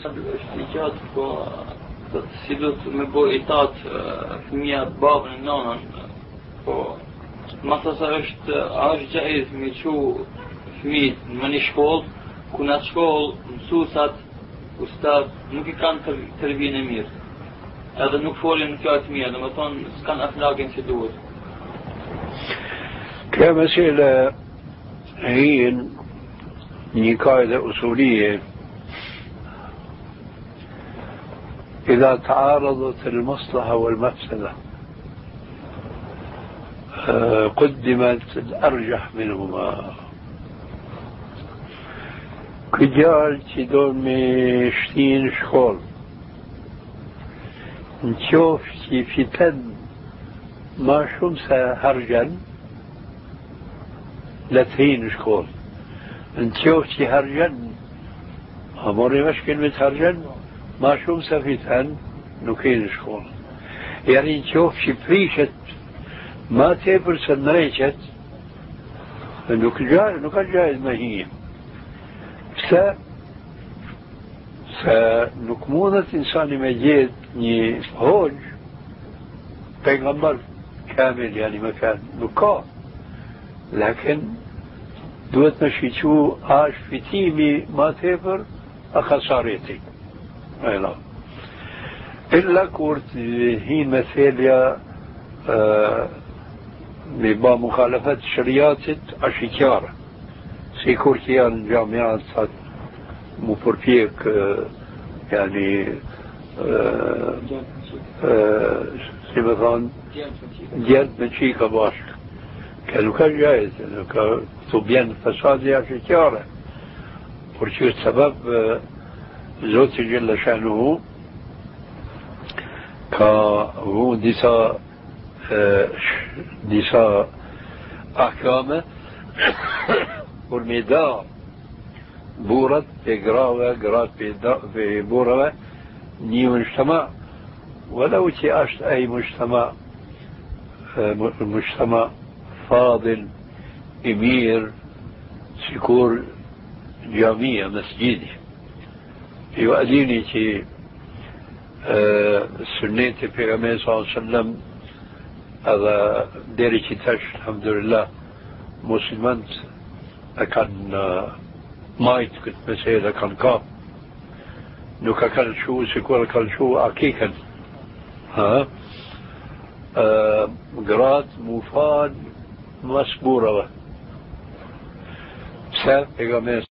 është i gjatë, po si do të me bo i tatë fëmija babën e nonën, po masasa është gjaiz me që fëmijët në një shkollë, ku në atë shkollë mësusat, ustad, nuk i kanë tërbijën e mirë. Edhe nuk folin në fjallë të mirë, dhe më thonë s'kanë akhlaqin që duhet. كمسألة هي قاعدة أصولية إذا تعارضت المصلحة والمفسدة قدمت الأرجح منهما كجال تدور مشتين شخول نشوف في تن ما شمسة هرجا لا تهين شخول نشوف شي هرجا أموري مش كلمة هرجا ما شمسة في تن نكين شخول يعني نشوف شي بريشة ما تبر سنريشت نك جايز ما هي نكمونة إنسان مجيد ني هوج پیغمبر كامل يعني مكان نكا لكن دوت نشيشو عاش في تيمي ما تبر أخساريتي أيلا إلا كورت هين مثاليا ببا مخالفة الشريعة أشيكارة سيكور كيان جامعات مفرفيك يعني سيمثان جلد من شيكا باشك كانوا كان جايز تبين فساد أشيكارة ورشو السبب زوت جل شأنه كهو ديسا أحكامه والميدان بورت بقراوة قرات ببورة ني مجتمع ولو تأشت أي مجتمع فاضل إمير سيكور جامية مسجدي يؤديني تي سنة النبي صلى الله عليه وسلم هذا ديري تاش الحمد لله مسلمان كان مايت كنت مسيلة كان كاب نوكا كان شو سيكون كان شو أكيكا ها قرات مفاد مسبورة ساب